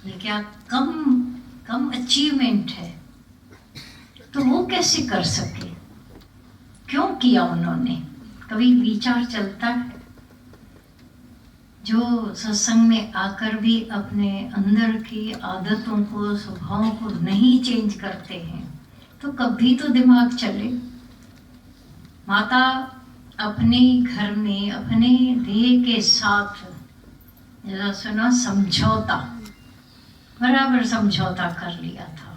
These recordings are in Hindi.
ये क्या कम कम अचीवमेंट है? तो वो कैसे कर सके? क्यों किया उन्होंने? कभी विचार चलता है? जो सत्संग में आकर भी अपने अंदर की आदतों को, स्वभावों को नहीं चेंज करते हैं, तो कभी तो दिमाग चले। माता अपने घर में अपने देह के साथ जरा सुना समझौता, बराबर समझौता कर लिया था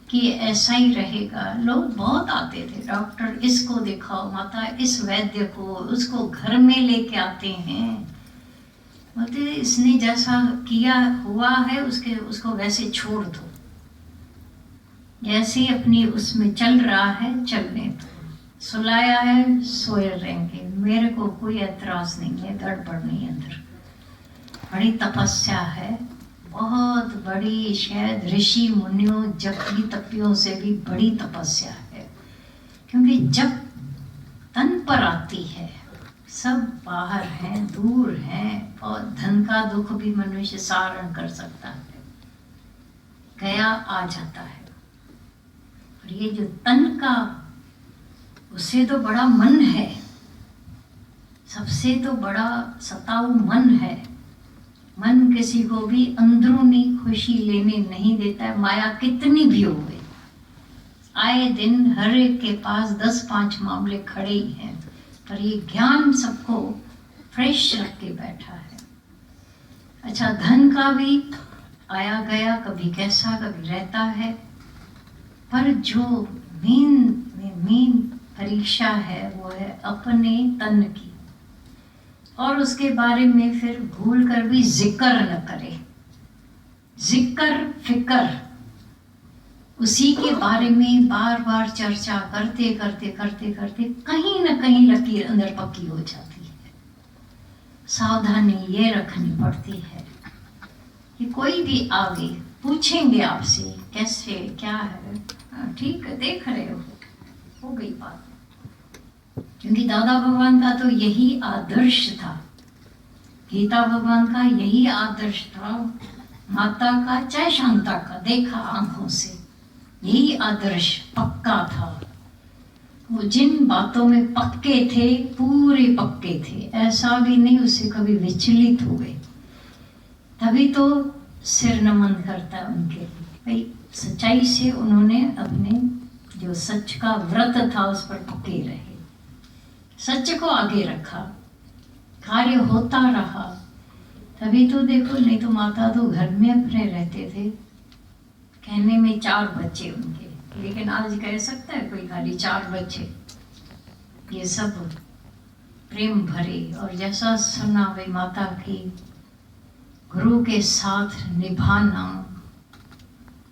कि ऐसा ही रहेगा। लोग बहुत आते थे, डॉक्टर इसको दिखाओ, माता इस वैद्य को, उसको घर में लेके आते हैं। बोलते इसने जैसा किया हुआ है उसको वैसे छोड़ दो, जैसे अपनी उसमें चल रहा है चलने दो। सुलाया है सोए रहेंगे, मेरे को कोई ऐतराज नहीं है, गड़बड़ नहीं अंदर। बड़ी तपस्या है, बहुत बड़ी, शायद ऋषि मुनियों जपी तपियों से भी बड़ी तपस्या है। क्योंकि जब तन पर आती है, सब बाहर हैं, दूर हैं, और धन का दुख भी मनुष्य सारण कर सकता है, गया आ जाता है। और ये जो तन का, उससे तो बड़ा मन है, सबसे तो बड़ा सताऊ मन है। मन किसी को भी अंदरूनी खुशी लेने नहीं देता है, माया कितनी भी हो गई। आए दिन हर एक के पास 10-5 मामले खड़े ही हैं, पर ये ज्ञान सबको फ्रेश रख के बैठा है। अच्छा, धन का भी आया गया, कभी कैसा कभी रहता है, पर जो मेन परीक्षा है वो है अपने तन की। और उसके बारे में फिर भूल कर भी जिक्र न करे, जिक्र फिक्र, उसी के बारे में बार बार चर्चा करते करते करते करते कहीं न कहीं लकीर अंदर पक्की हो जाती है। सावधानी ये रखनी पड़ती है कि कोई भी आगे पूछेंगे आपसे कैसे क्या है, ठीक है देख रहे हो गई बात। क्योंकि दादा भगवान का तो यही आदर्श था, गीता भगवान का यही आदर्श था, माता का चाहे शांता का, देखा आंखों से, यही आदर्श पक्का था। वो जिन बातों में पक्के थे, पूरे पक्के थे, ऐसा भी नहीं उससे कभी विचलित हुए। तभी तो सिर नमन करता है उनके लिए, भाई सच्चाई से उन्होंने अपने जो सच का व्रत था उस पर पक्के रहे, सच को आगे रखा, कार्य होता रहा। तभी तो देखो, नहीं तो माता तो घर में अपने रहते थे, कहने में 4 बच्चे उनके, लेकिन आज कह सकता है कोई खाली 4 बच्चे? ये सब प्रेम भरे। और जैसा सुना वे माता की गुरु के साथ निभाना,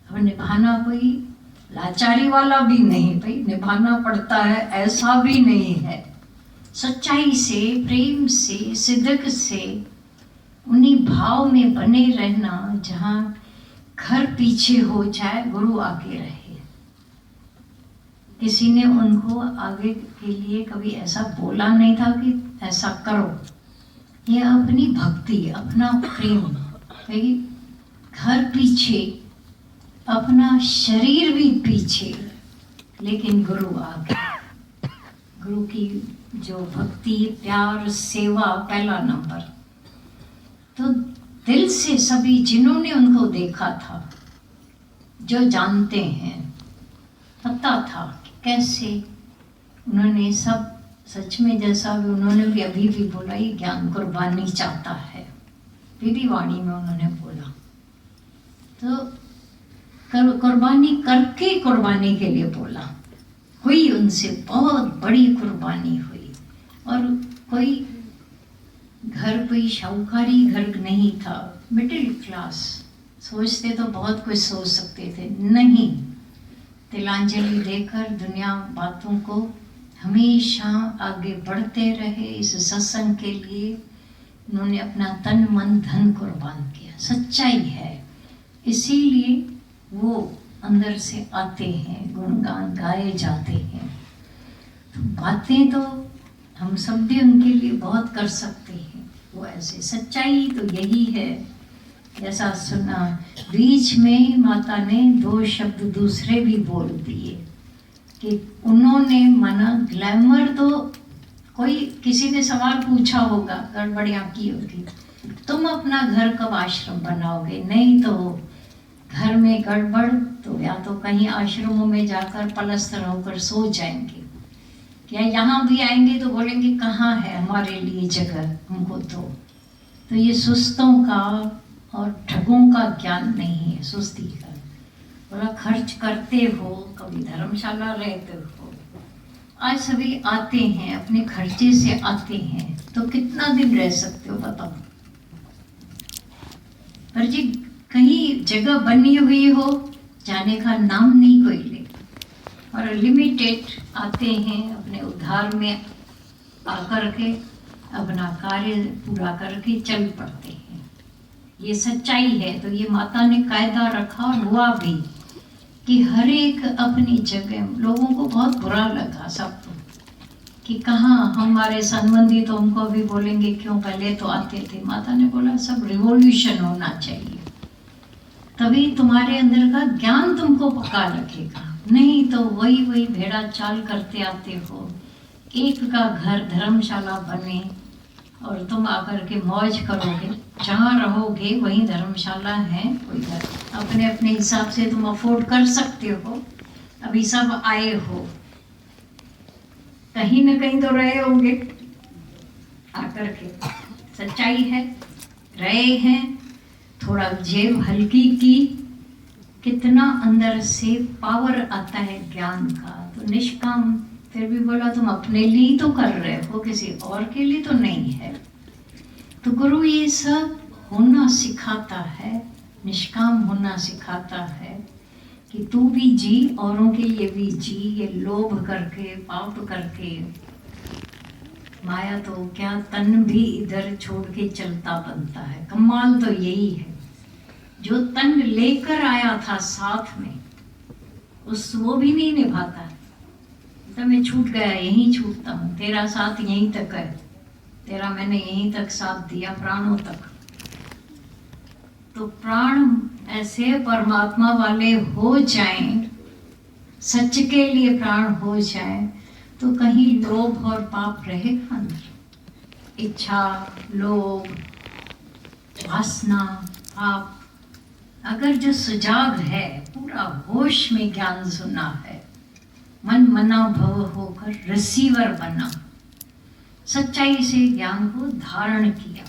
और निभाना कोई लाचारी वाला भी नहीं, भाई निभाना पड़ता है ऐसा भी नहीं है, सच्चाई से, प्रेम से, सिद्क से, उन्हीं भाव में बने रहना जहाँ घर पीछे हो जाए गुरु आगे रहे। किसी ने उनको आगे के लिए कभी ऐसा बोला नहीं था कि ऐसा करो। ये अपनी भक्ति, अपना प्रेम, भाई घर पीछे, अपना शरीर भी पीछे, लेकिन गुरु आगे। गुरु की जो भक्ति, प्यार, सेवा पहला नंबर। तो दिल से सभी जिन्होंने उनको देखा था, जो जानते हैं, पता था कि कैसे उन्होंने सब सच में, जैसा भी उन्होंने भी अभी भी बोला, ये ज्ञान कुर्बानी चाहता है, विधि वाणी में उन्होंने बोला। तो कुर्बानी करके कुर्बानी के लिए बोला, कोई उनसे बहुत बड़ी कुर्बानी हुई। और कोई घर, कोई शाहूकारी घर नहीं था, मिडिल क्लास। सोचते तो बहुत कुछ सोच सकते थे, नहीं, तिलांजलि देकर दुनिया बातों को हमेशा आगे बढ़ते रहे। इस सत्संग के लिए उन्होंने अपना तन मन धन कुर्बान किया, सच्चाई है, इसीलिए वो अंदर से आते हैं, गुणगान गाए जाते हैं। तो बातें तो हम सब भी उनके लिए बहुत कर सकते हैं, वो ऐसे। सच्चाई तो यही है जैसा सुना, बीच में माता ने 2 शब्द दूसरे भी बोल दिए कि उन्होंने मना ग्लैमर तो कोई किसी ने सवाल पूछा होगा, गड़बड़ियाँ की होगी, तुम अपना घर कब आश्रम बनाओगे? नहीं तो घर में गड़बड़ तो या तो कहीं आश्रमों में जाकर पलस्तर होकर सो जाएंगे, या यहाँ भी आएंगे तो बोलेंगे कहाँ है हमारे लिए जगह हमको तो ये सुस्तों का और ठगों का ज्ञान नहीं है, सुस्ती का। बोला खर्च करते हो, कभी धर्मशाला रहते हो, आज सभी आते हैं अपने खर्चे से आते हैं, तो कितना दिन रह सकते हो बताओ? पर जी कहीं जगह बनी हुई हो, जाने का नाम नहीं कोई ले, और लिमिटेड आते हैं अपने उद्धार में आकर के अपना कार्य पूरा करके चल पड़ते हैं। ये सच्चाई है। तो ये माता ने कायदा रखा और हुआ भी कि हर एक अपनी जगह। लोगों को बहुत बुरा लगा सबको कि कहाँ हमारे संबंधी तो हमको अभी बोलेंगे क्यों, पहले तो आते थे। माता ने बोला सब रिवॉल्यूशन होना चाहिए, तभी तुम्हारे अंदर का ज्ञान तुमको पका रखेगा, नहीं तो वही भेड़ा चाल करते आते हो। एक का घर धर्मशाला बने और तुम आकर के मौज करोगे, जहाँ रहोगे वहीं धर्मशाला है, कोई घर अपने अपने हिसाब से तुम अफोर्ड कर सकते हो। अभी सब आए हो, कहीं न कहीं तो रहे होंगे आकर के, सच्चाई है रहे हैं। थोड़ा जेब हल्की की, कितना अंदर से पावर आता है ज्ञान का। तो निष्काम, फिर भी बोला तुम अपने लिए तो कर रहे हो, किसी और के लिए तो नहीं है। तो गुरु ये सब होना सिखाता है, निष्काम होना सिखाता है कि तू भी जी, औरों के लिए भी जी। ये लोभ करके पाप करके माया तो क्या तन भी इधर छोड़ के चलता बनता है। कमाल तो यही है, जो तन लेकर आया था साथ में वो भी नहीं निभाता है। तो मैं छूट गया, यहीं छूटता हूँ, तेरा साथ यहीं तक है, तेरा मैंने यहीं तक साथ दिया, प्राणों तक। तो प्राण ऐसे परमात्मा वाले हो जाएं, सच के लिए प्राण हो जाएं, तो कहीं लोभ और पाप रहेगा अंदर। इच्छा, लोभ, वासना, पाप। अगर जो सुजाग है, पूरा होश में ज्ञान सुना है, मन मना भव होकर रिसीवर बना, सच्चाई से ज्ञान को धारण किया,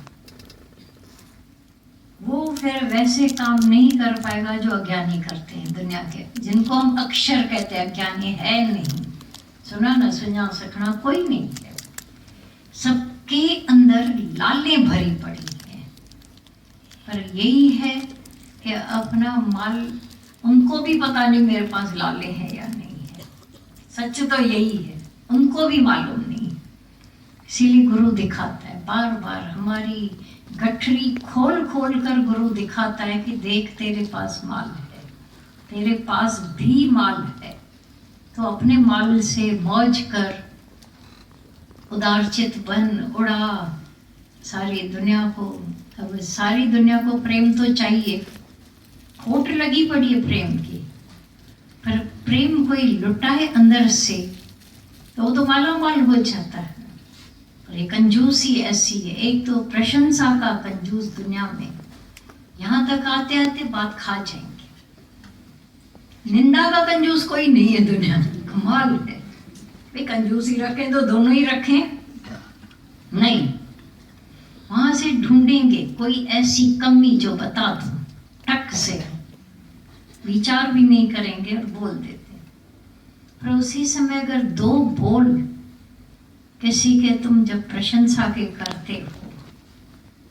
वो फिर वैसे काम नहीं कर पाएगा जो अज्ञानी करते हैं दुनिया के, जिनको हम अक्षर कहते हैं। अज्ञानी है नहीं, सुना न सुना सकना कोई नहीं है। सबके अंदर लालें भरी पड़ी हैं, पर यही है कि अपना माल, उनको भी पता नहीं मेरे पास लाले हैं या नहीं है। सच तो यही है, उनको भी मालूम नहीं। इसीलिए गुरु दिखाता है बार बार, हमारी गठरी खोल खोल कर गुरु दिखाता है कि देख तेरे पास माल है, तेरे पास भी माल है, तो अपने माल से मौज कर, उदारचित बन, उड़ा सारी दुनिया को। अब सारी दुनिया को प्रेम तो चाहिए, खोट लगी पड़ी है प्रेम की, पर प्रेम कोई लुटाए अंदर से तो वो तो मालामाल हो जाता है। और ये कंजूसी ऐसी है, एक तो प्रशंसा का कंजूस दुनिया में, यहाँ तक आते आते बात खा जाएंगे। निंदा का कंजूस कोई नहीं है दुनिया में, कमाल है भाई। कंजूसी रखें तो दोनों ही रखें, नहीं, वहां से ढूंढेंगे कोई ऐसी कमी जो बता दो, टक से विचार भी नहीं करेंगे और बोल देते। पर उसी समय अगर दो बोल किसी के तुम जब प्रशंसा के करते हो,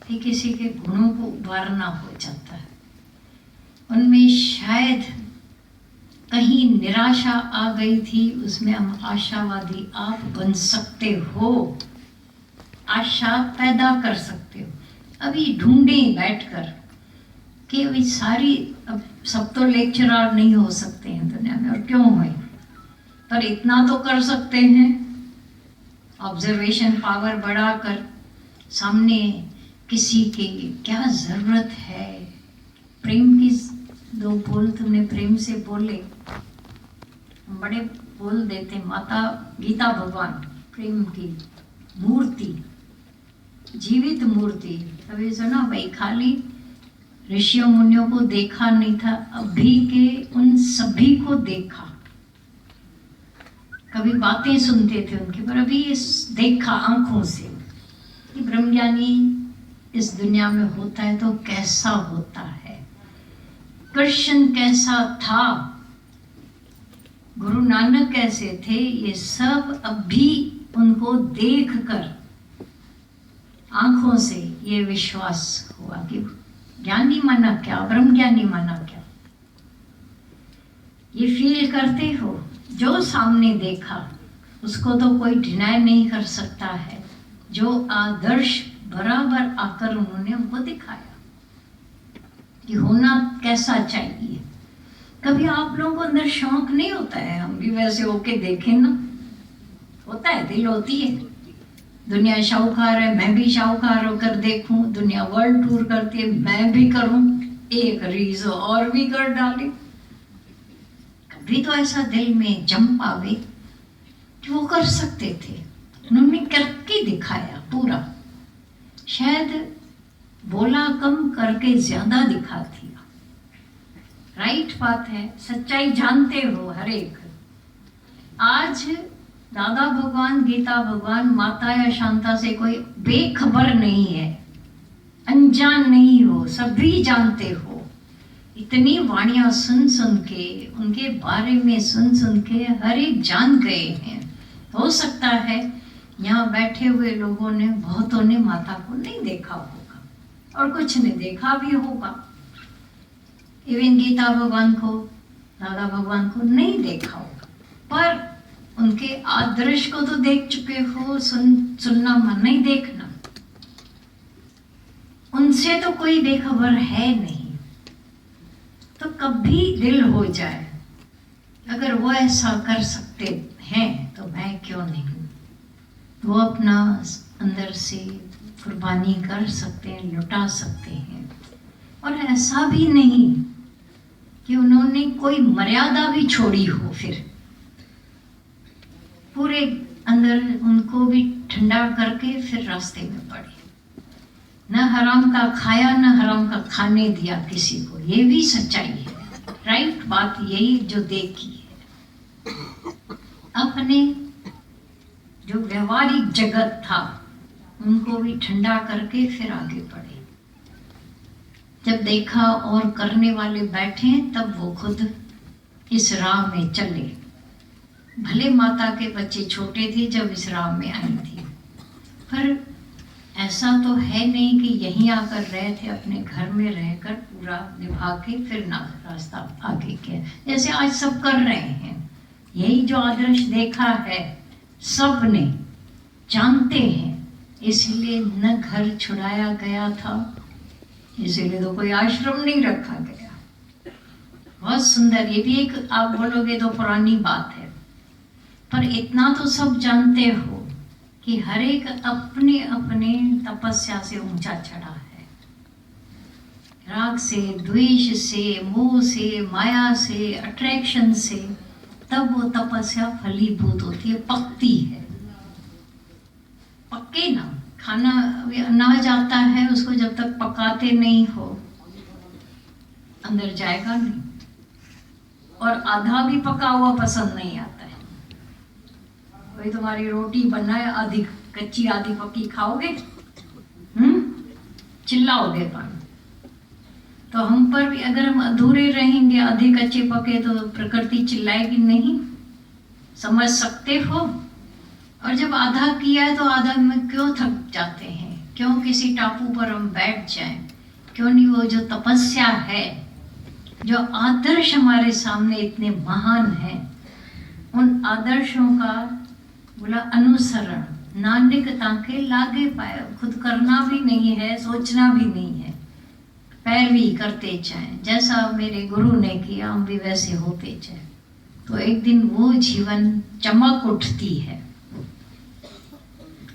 कि किसी के गुणों को उभारना हो जाता है, उनमें शायद कहीं निराशा आ गई थी, उसमें हम आशावादी आप बन सकते हो, आशा पैदा कर सकते हो। अभी ढूंढें बैठकर कि भाई सारी, अब सब तो लेक्चरर नहीं हो सकते हैं दुनिया में, और क्यों हुए, पर इतना तो कर सकते हैं, ऑब्जर्वेशन पावर बढ़ाकर सामने किसी की क्या ज़रूरत है, प्रेम की दो बोल तुमने प्रेम से बोले, बड़े बोल देते। माता गीता भगवान प्रेम की मूर्ति, जीवित मूर्ति। अभी सुना भाई, खाली ऋषियों मुनियों को देखा नहीं था, अभी के उन सभी को देखा। कभी बातें सुनते थे उनकी, पर अभी देखा आंखों से कि ब्रह्मज्ञानी इस दुनिया में होता है तो कैसा होता है, कृष्ण कैसा था, गुरु नानक कैसे थे। ये सब अभी उनको देखकर आंखों से ये विश्वास हुआ कि ज्ञानी माना क्या, ब्रह्म ज्ञानी माना क्या। ये फील करते हो, जो सामने देखा उसको तो कोई डिनाई नहीं कर सकता है। जो आदर्श बराबर आकर उन्होंने हमको दिखाया कि होना कैसा चाहिए। कभी आप लोगों को अंदर शौक नहीं होता है, हम भी वैसे होके देखें ना, होता है, दिल होती है। दुनिया शाहूकार है, मैं भी शाहूकार होकर देखूं। दुनिया वर्ल्ड टूर करती है, मैं भी करूं, एक रीज और भी कर डाले। कभी तो ऐसा दिल में जम पावे कि वो कर सकते थे, उन्होंने करके दिखाया पूरा। शायद बोला कम करके ज्यादा दिखा दिया। राइट बात है, सच्चाई जानते हो हर एक। आज दादा भगवान, गीता भगवान, माता या शांता से कोई बेखबर नहीं है, अनजान नहीं हो, सभी जानते हो। इतनी वाणियां सुन सुन के, उनके बारे में सुन सुन के हर एक जान गए हैं। हो सकता है यहाँ बैठे हुए लोगों ने, बहुतों ने माता को नहीं देखा होगा और कुछ ने देखा भी होगा। इवन गीता भगवान को, दादा भगवान को नहीं देखा होगा, पर उनके आदर्श को तो देख चुके हो। सुनना मन नहीं, देखना। उनसे तो कोई बेखबर है नहीं। तो कभी दिल हो जाए, अगर वो ऐसा कर सकते हैं तो मैं क्यों नहीं। वो अपना अंदर से कुर्बानी कर सकते हैं, लुटा सकते हैं। और ऐसा भी नहीं कि उन्होंने कोई मर्यादा भी छोड़ी हो, फिर पूरे अंदर उनको भी ठंडा करके फिर रास्ते में पड़े। न हराम का खाया, न हराम का खाने दिया किसी को। ये भी सच्चाई है, राइट बात यही जो देखी है। अपने जो व्यवहारिक जगत था उनको भी ठंडा करके फिर आगे बढ़े। जब देखा और करने वाले बैठे तब वो खुद इस राह में चले। भले माता के बच्चे छोटे थे जब इस राह में आई थी, पर ऐसा तो है नहीं कि यहीं आकर रहे थे, अपने घर में रहकर पूरा निभा के फिर ना रास्ता आगे किया जैसे आज सब कर रहे हैं। यही जो आदर्श देखा है सब ने, जानते हैं, इसलिए न घर छुड़ाया गया था, इसीलिए तो कोई आश्रम नहीं रखा गया। बहुत सुंदर। ये भी एक, आप बोलोगे तो पुरानी बात है, पर इतना तो सब जानते हो कि हर एक अपने अपने तपस्या से ऊंचा चढ़ा है। राग से, द्वेष से, मोह से, माया से, अट्रैक्शन से, तब वो तपस्या फलीभूत होती है, पकती है। पक्के ना, खाना अनाज आता है, उसको जब तक पकाते नहीं हो अंदर जाएगा नहीं। और आधा भी पका हुआ पसंद नहीं आता है। वही तुम्हारी रोटी बनाए, आधी कच्ची आधी पकी खाओगे, चिल्लाओगे पानी। तो हम पर भी अगर हम अधूरे रहेंगे, आधे कच्चे पके, तो प्रकृति चिल्लाएगी नहीं। समझ सकते हो। और जब आधा किया है तो आधा में क्यों थक जाते हैं, क्यों किसी टापू पर हम बैठ जाएं, क्यों नहीं वो जो तपस्या है, जो आदर्श हमारे सामने इतने महान हैं, उन आदर्शों का बोला अनुसरण, नानक ताके लागे पाए। खुद करना भी नहीं है, सोचना भी नहीं है, पैरवी करते जाएं। जैसा मेरे गुरु ने किया हम भी वैसे होते जाएं, तो एक दिन वो जीवन चमक उठती है।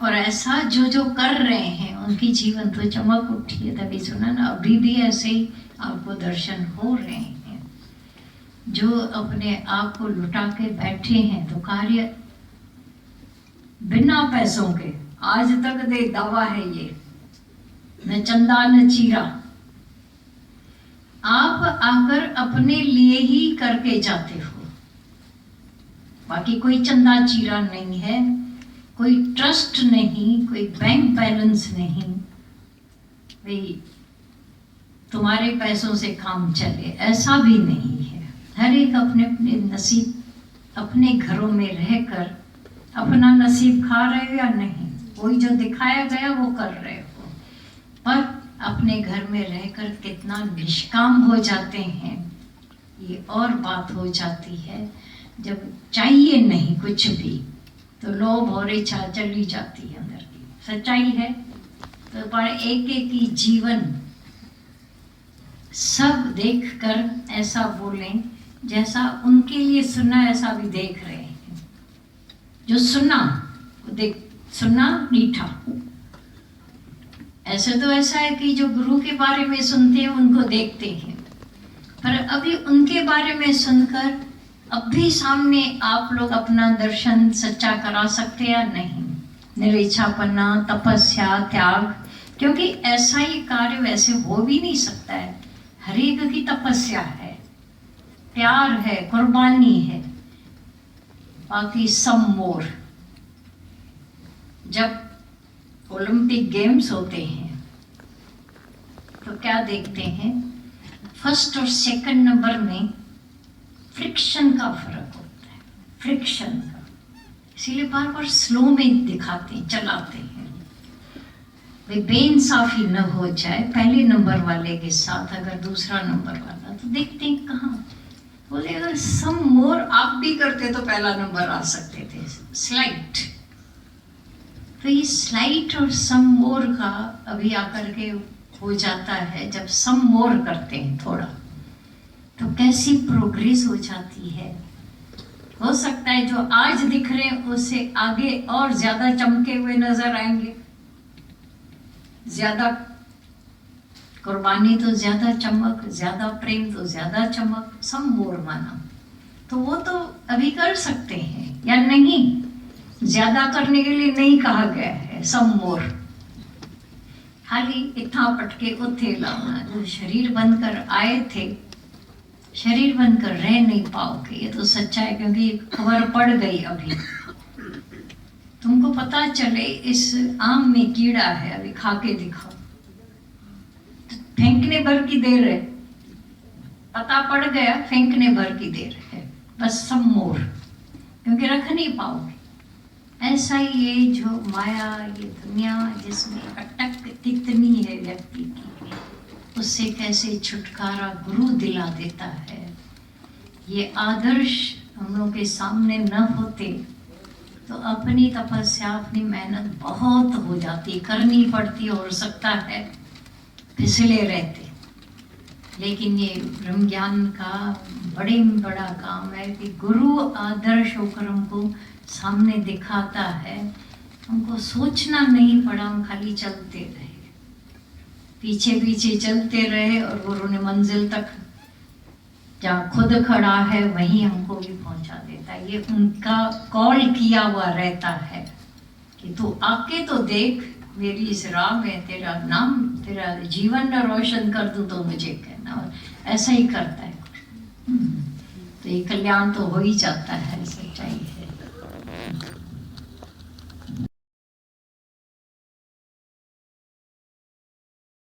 और ऐसा जो जो कर रहे हैं उनकी जीवन तो चमक उठी है। तभी सुना ना, अभी भी ऐसे ही आपको दर्शन हो रहे हैं। जो अपने आप को लुटा के बैठे हैं तो कार्य बिना पैसों के आज तक दे दावा है ये, न चंदा न चीरा। आप आकर अपने लिए ही करके जाते हो, बाकी कोई चंदा चीरा नहीं है, कोई ट्रस्ट नहीं, कोई बैंक बैलेंस नहीं, भाई तुम्हारे पैसों से काम चले, ऐसा भी नहीं है। हर एक अपने अपने नसीब, अपने घरों में रहकर अपना नसीब खा रहे हो या नहीं, कोई जो दिखाया गया वो कर रहे हो, पर अपने घर में रहकर कितना निष्काम हो जाते हैं, ये और बात हो जाती है। जब चाहिए नहीं कुछ भी तो लोभ और इच्छा चली जाती है अंदर की, सच्चाई है। तो पर एक एक की जीवन सब देखकर ऐसा बोलें जैसा उनके लिए सुना ऐसा भी देख रहे हैं। जो सुना वो देख, सुना मीठा। ऐसे तो ऐसा है कि जो गुरु के बारे में सुनते हैं उनको देखते हैं, पर अभी उनके बारे में सुनकर अब भी सामने आप लोग अपना दर्शन सच्चा करा सकते या नहीं। निरीक्षापन्ना, तपस्या, त्याग, क्योंकि ऐसा ही कार्य वैसे हो भी नहीं सकता है। हर एक की तपस्या है, प्यार है, कुर्बानी है, बाकी सम्मोर। जब ओलंपिक गेम्स होते हैं तो क्या देखते हैं, फर्स्ट और सेकंड नंबर में फ्रिक्शन का फर्क होता है, फ्रिक्शन का। इसीलिए बार बार स्लो में दिखाते हैं, चलाते हैं, भाई बेइंसाफी न हो जाए पहले नंबर वाले के साथ। अगर दूसरा नंबर वाला तो देखते हैं कहाँ, बोले अगर सम मोर आप भी करते तो पहला नंबर आ सकते थे। स्लाइट, तो ये स्लाइट और सम मोर का अभी आकर के हो जाता है। जब सम मोर करते हैं थोड़ा तो कैसी प्रोग्रेस हो जाती है। हो सकता है जो आज दिख रहे हैं उससे आगे और ज्यादा चमके हुए नजर आएंगे, ज्यादा कुर्बानी तो ज्यादा चमक, ज्यादा प्रेम तो ज्यादा चमक, सम मोर माना तो वो तो अभी कर सकते हैं या नहीं। ज्यादा करने के लिए नहीं कहा गया है सम मोर, खाली इतना पटके उथे लाना। जो शरीर बनकर आए थे, शरीर बनकर रह नहीं पाओगे, ये तो सच्चा है। क्योंकि खबर पड़ गई अभी, तुमको पता चले इस आम में कीड़ा है, अभी खा के दिखाओ, तो फेंकने भर की देर है। पता पड़ गया, फेंकने भर की देर है, बस सब मोर, क्योंकि रख नहीं पाओगे। ऐसा ही ये जो माया, ये दुनिया जिसमें अटक कितनी है व्यक्ति की, उससे कैसे छुटकारा गुरु दिला देता है। ये आदर्श हम लोग के सामने न होते तो अपनी तपस्या, अपनी मेहनत बहुत हो जाती, करनी पड़ती, हो सकता है फिसले रहते। लेकिन ये ब्रह्म ज्ञान का बड़े बड़ा काम है कि गुरु आदर्श होकर हमको सामने दिखाता है। हमको सोचना नहीं पड़ा, हम खाली चलते रहे, पीछे पीछे चलते रहे और गुरु ने मंजिल तक जहाँ खुद खड़ा है वहीं हमको भी पहुंचा देता है। ये उनका कॉल किया हुआ रहता है कि तू आके तो देख, मेरी इस राह में तेरा नाम, तेरा जीवन रोशन कर दूं तो मुझे कहना। और ऐसा ही करता है, तो ये कल्याण तो हो ही जाता है।